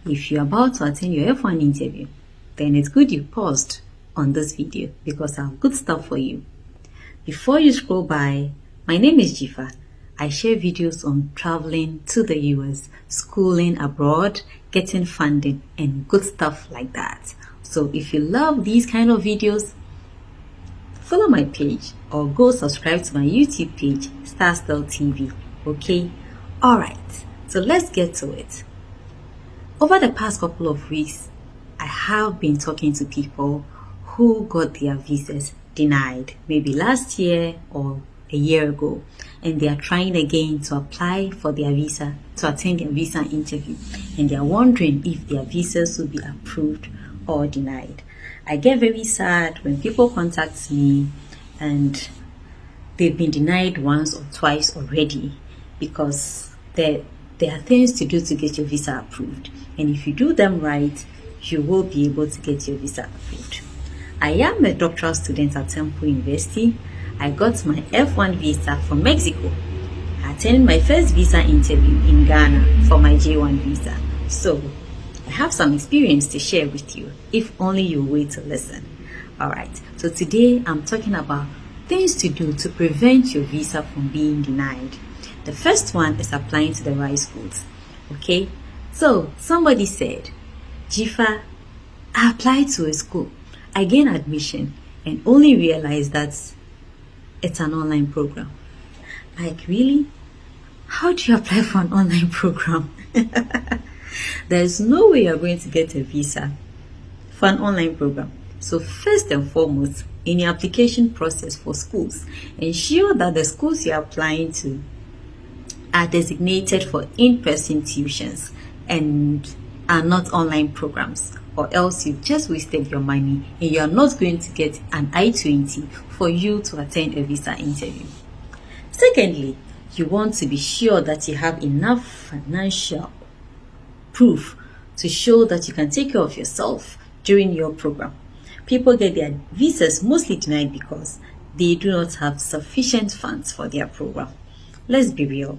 If you're about to attend your F1 interview, then it's good you paused on this video because I have good stuff for you. Before you scroll by, my name is Jifa. I share videos on traveling to the US, schooling abroad, getting funding, and good stuff like that. So if you love these kind of videos, follow my page or go subscribe to my YouTube page, Starstyle TV. Okay? Alright, so let's get to it. Over the past couple of weeks, I have been talking to people who got their visas denied, maybe last year or a year ago, and they are trying again to apply for their visa, to attend their visa interview, and they are wondering if their visas will be approved or denied. I get very sad when people contact me and they've been denied once or twice already because there are things to do to get your visa approved, and if you do them right, you will be able to get your visa approved. I am a doctoral student at Temple University. I got my F1 visa from Mexico. I attended my first visa interview in Ghana for my J1 visa. So I have some experience to share with you, if only you wait to listen. Alright, so today I'm talking about things to do to prevent your visa from being denied. The first one is applying to the right schools. Okay, so somebody said, Jifa, I applied to a school, I gained admission and only realized that it's an online program. Like, really? How do you apply for an online program? There's no way you're going to get a visa for an online program. So first and foremost, in your application process for schools, ensure that the schools you're applying to are designated for in-person tuitions and are not online programs, or else you've just wasted your money and you're not going to get an I-20 for you to attend a visa interview. Secondly, you want to be sure that you have enough financial proof to show that you can take care of yourself during your program. People get their visas mostly denied because they do not have sufficient funds for their program. Let's be real.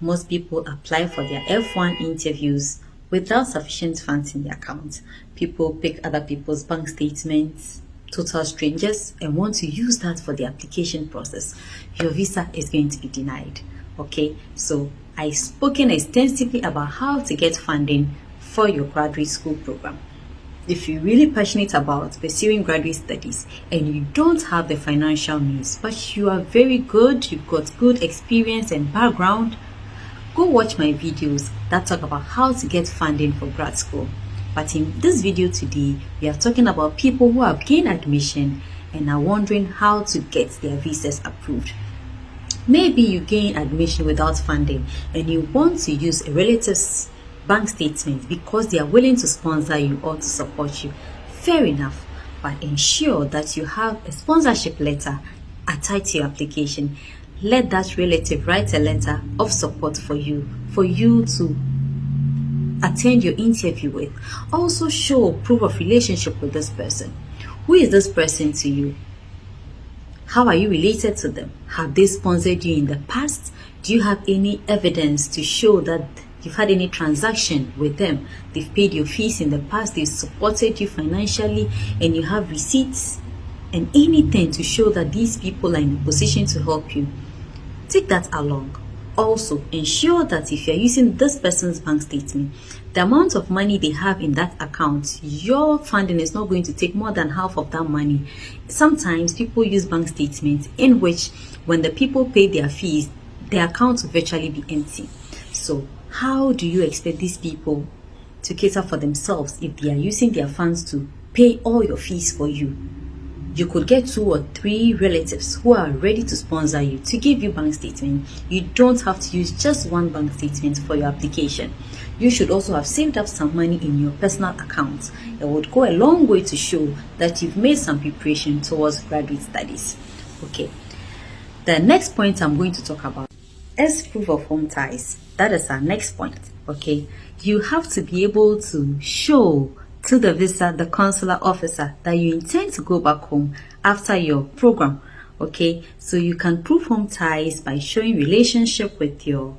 Most people apply for their F1 interviews without sufficient funds in their account. People pick other people's bank statements, total strangers, and want to use that for the application process. Your visa is going to be denied. Okay, so I've spoken extensively about how to get funding for your graduate school program. If you're really passionate about pursuing graduate studies and you don't have the financial means, but you are very good, you've got good experience and background, go watch my videos that talk about how to get funding for grad school. But in this video today, we are talking about people who have gained admission and are wondering how to get their visas approved. Maybe you gain admission without funding and you want to use a relative's bank statement because they are willing to sponsor you or to support you. Fair enough, but ensure that you have a sponsorship letter attached to your application. Let that relative write a letter of support for you to attend your interview with. Also show proof of relationship with this person. Who is this person to you? How are you related to them? Have they sponsored you in the past? Do you have any evidence to show that you've had any transaction with them? They've paid your fees in the past, they've supported you financially, and you have receipts and anything to show that these people are in a position to help you. Take that along. Also, ensure that if you're using this person's bank statement, the amount of money they have in that account, your funding is not going to take more than half of that money. Sometimes people use bank statements in which when the people pay their fees, their account will virtually be empty. So how do you expect these people to cater for themselves if they are using their funds to pay all your fees for you? You could get 2 or 3 relatives who are ready to sponsor you to give you bank statement. You don't have to use just one bank statement for your application. You should also have saved up some money in your personal account. It would go a long way to show that you've made some preparation towards graduate studies. Okay, the next point I'm going to talk about is proof of home ties. That is our next point. Okay, you have to be able to show to the consular officer that you intend to go back home after your program. Okay, so you can prove home ties by showing relationship with your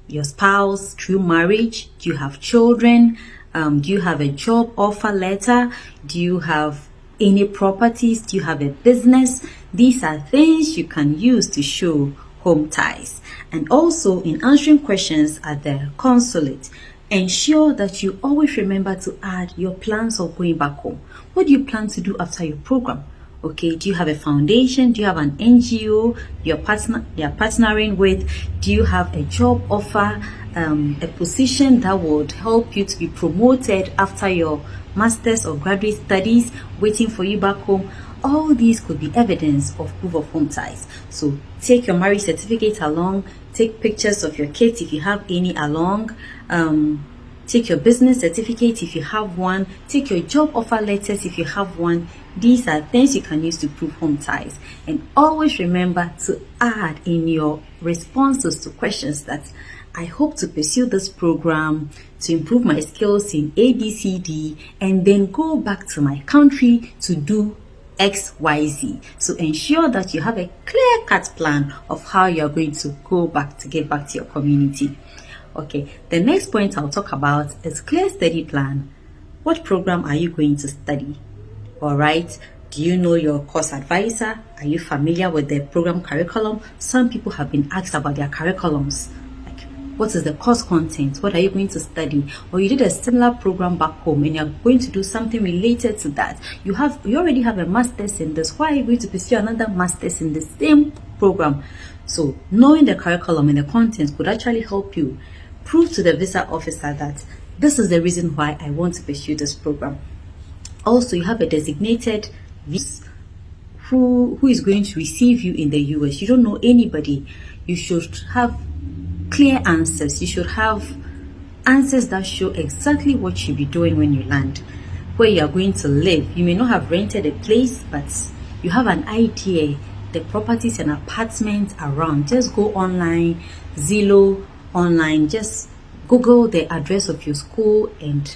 your spouse through marriage? Do you have children? Do you have a job offer letter? Do you have any properties? Do you have a business? These are things you can use to show home ties. And also, in answering questions at the consulate, ensure that you always remember to add your plans of going back home. What do you plan to do after your program? Okay, do you have a foundation? Do you have an NGO you're partnering with? Do you have a job offer, a position that would help you to be promoted after your master's or graduate studies waiting for you back home? All these could be evidence of proof of home ties. So take your marriage certificate along, take pictures of your kids if you have any along, take your business certificate if you have one, take your job offer letters if you have one. These are things you can use to prove home ties. And always remember to add in your responses to questions that I hope to pursue this program to improve my skills in ABCD and then go back to my country to do XYZ. So ensure that you have a clear-cut plan of how you're going to go back to get back to your community. Okay, the next point I'll talk about is clear study plan. What program are you going to study? All right, do you know your course advisor? Are you familiar with the program curriculum? Some people have been asked about their curriculums. Like, what is the course content? What are you going to study? Or you did a similar program back home and you're going to do something related to that. You already have a master's in this. Why are you going to pursue another master's in the same program? So knowing the curriculum and the content could actually help you prove to the visa officer that this is the reason why I want to pursue this program. Also, you have a designated visa who is going to receive you in the US. You don't know anybody. You should have clear answers. You should have answers that show exactly what you'll be doing when you land, where you are going to live. You may not have rented a place, but you have an idea, the properties and apartments around. Just go online, Zillow online, just Google the address of your school and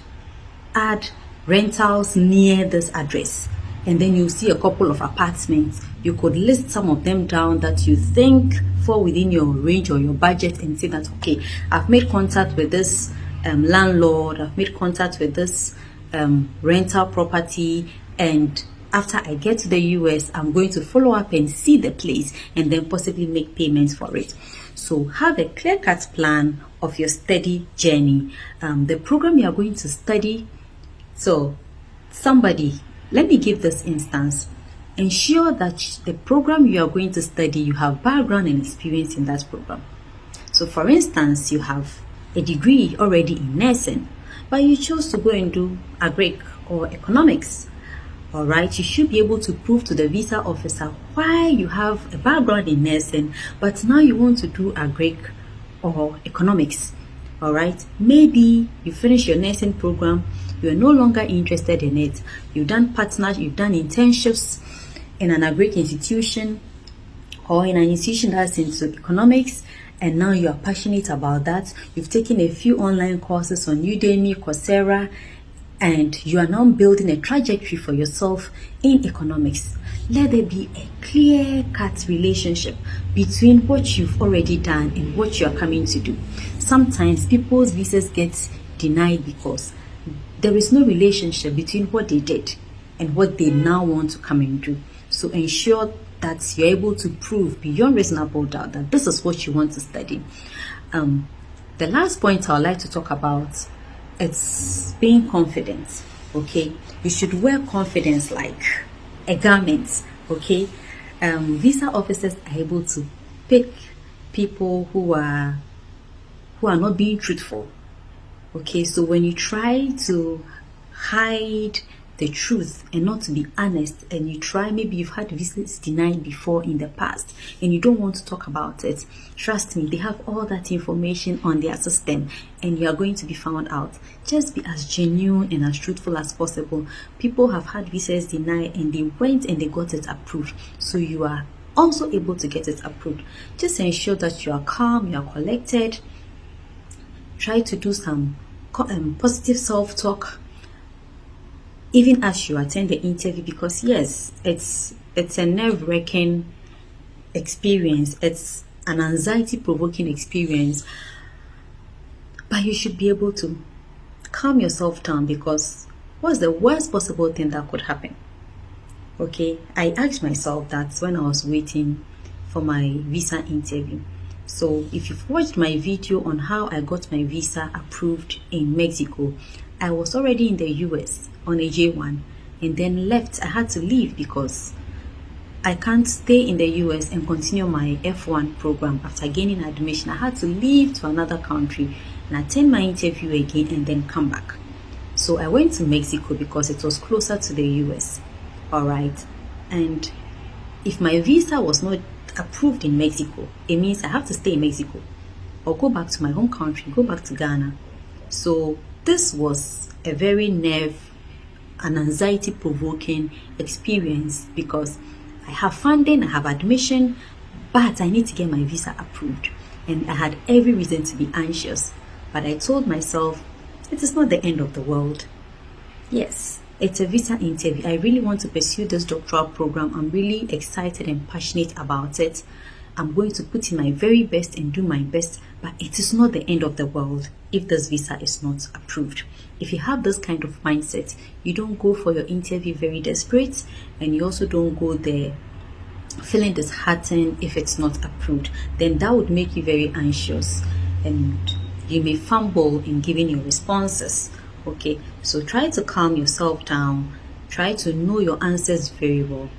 add rentals near this address, and then you'll see a couple of apartments. You could list some of them down that you think fall within your range or your budget and say that, okay, I've made contact with this landlord, I've made contact with this rental property, and after I get to the US, I'm going to follow up and see the place and then possibly make payments for it. So have a clear-cut plan of your study journey, the program you are going to study. So somebody, let me give this instance. Ensure that the program you are going to study, you have background and experience in that program. So for instance, you have a degree already in nursing, but you chose to go and do agric or economics. All right, you should be able to prove to the visa officer why you have a background in nursing, but now you want to do agric or economics. All right, maybe you finish your nursing program, you are no longer interested in it. You've done partners, you've done internships in an agric institution or in an institution that's into economics, and now you are passionate about that. You've taken a few online courses on Udemy, Coursera, and you are now building a trajectory for yourself in economics. Let there be a clear-cut relationship between what you've already done and what you are coming to do. Sometimes people's visas get denied because there is no relationship between what they did and what they now want to come and do. So ensure that you're able to prove beyond reasonable doubt that this is what you want to study. The last point I'd like to talk about, it's being confident. Okay, you should wear confidence like a garment. Okay, visa officers are able to pick people who are not being truthful. Okay, so when you try to hide the truth and not to be honest, and you try, maybe you've had visas denied before in the past and you don't want to talk about it, trust me, they have all that information on their system and you are going to be found out. Just be as genuine and as truthful as possible. People have had visas denied and they went and they got it approved, so you are also able to get it approved. Just ensure that you are calm, you are collected. Try to do some positive self-talk even as you attend the interview, because yes, it's a nerve-wracking experience. It's an anxiety-provoking experience. But you should be able to calm yourself down, because what's the worst possible thing that could happen? Okay, I asked myself that when I was waiting for my visa interview. So if you've watched my video on how I got my visa approved in Mexico, I was already in the US on a J1 and then left. I had to leave because I can't stay in the US and continue my F1 program after gaining admission. I had to leave to another country and attend my interview again and then come back. So I went to Mexico because it was closer to the US. All right. And if my visa was not approved in Mexico, it means I have to stay in Mexico or go back to my home country, go back to Ghana. So this was a very nerve and anxiety provoking experience, because I have funding, I have admission, but I need to get my visa approved. And I had every reason to be anxious. But I told myself, it is not the end of the world. Yes, it's a visa interview. I really want to pursue this doctoral program. I'm really excited and passionate about it. I'm going to put in my very best and do my best, but it is not the end of the world if this visa is not approved. If you have this kind of mindset, you don't go for your interview very desperate, and you also don't go there feeling disheartened if it's not approved. Then that would make you very anxious and you may fumble in giving your responses. Okay, so try to calm yourself down. Try to know your answers very well.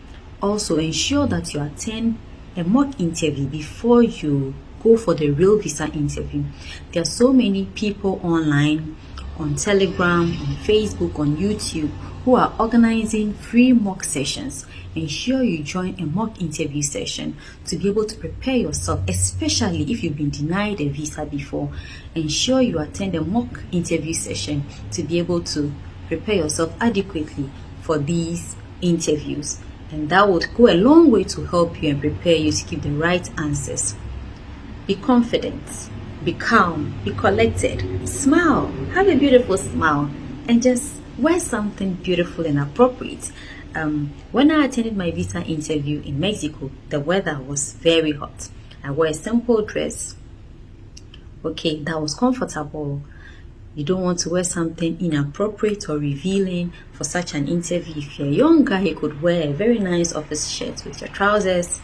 Also, ensure that you attend a mock interview before you go for the real visa interview. There are so many people online, on Telegram, on Facebook, on YouTube, who are organizing free mock sessions. Ensure you join a mock interview session to be able to prepare yourself, especially if you've been denied a visa before. Ensure you attend a mock interview session to be able to prepare yourself adequately for these interviews. And that would go a long way to help you and prepare you to give the right answers. Be confident, be calm, be collected, smile, have a beautiful smile, and just wear something beautiful and appropriate. When I attended my visa interview in Mexico, the weather was very hot. I wore a simple dress, okay, that was comfortable. You don't want to wear something inappropriate or revealing for such an interview. If you're a young guy, you could wear a very nice office shirt with your trousers.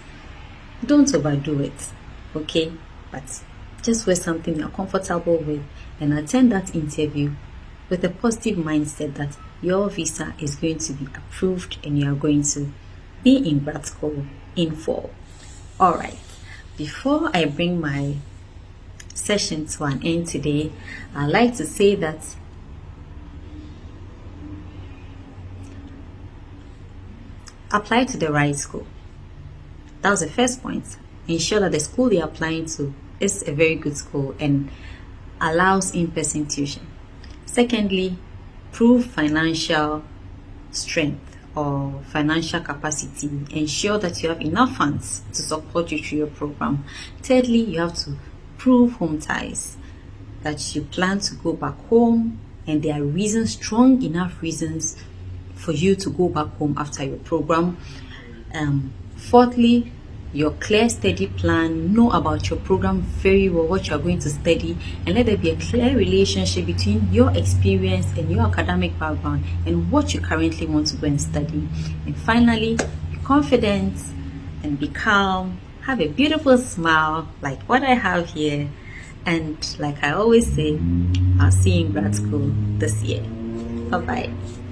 Don't overdo it, okay? But just wear something you're comfortable with and attend that interview with a positive mindset that your visa is going to be approved and you are going to be in grad school in fall. All right, before I bring my session to an end today, I'd like to say that apply to the right school. That's the first point. Ensure that the school you're applying to is a very good school and allows in-person tuition. Secondly, prove financial strength or financial capacity. Ensure that you have enough funds to support you through your program. Thirdly, you have to prove home ties, that you plan to go back home and there are reasons, strong enough reasons for you to go back home after your program. Fourthly, your clear study plan. Know about your program very well, what you are going to study, and let there be a clear relationship between your experience and your academic background and what you currently want to go and study. And finally, be confident and be calm. Have a beautiful smile like what I have here, and like I always say, I'll see you in grad school this year. Bye bye.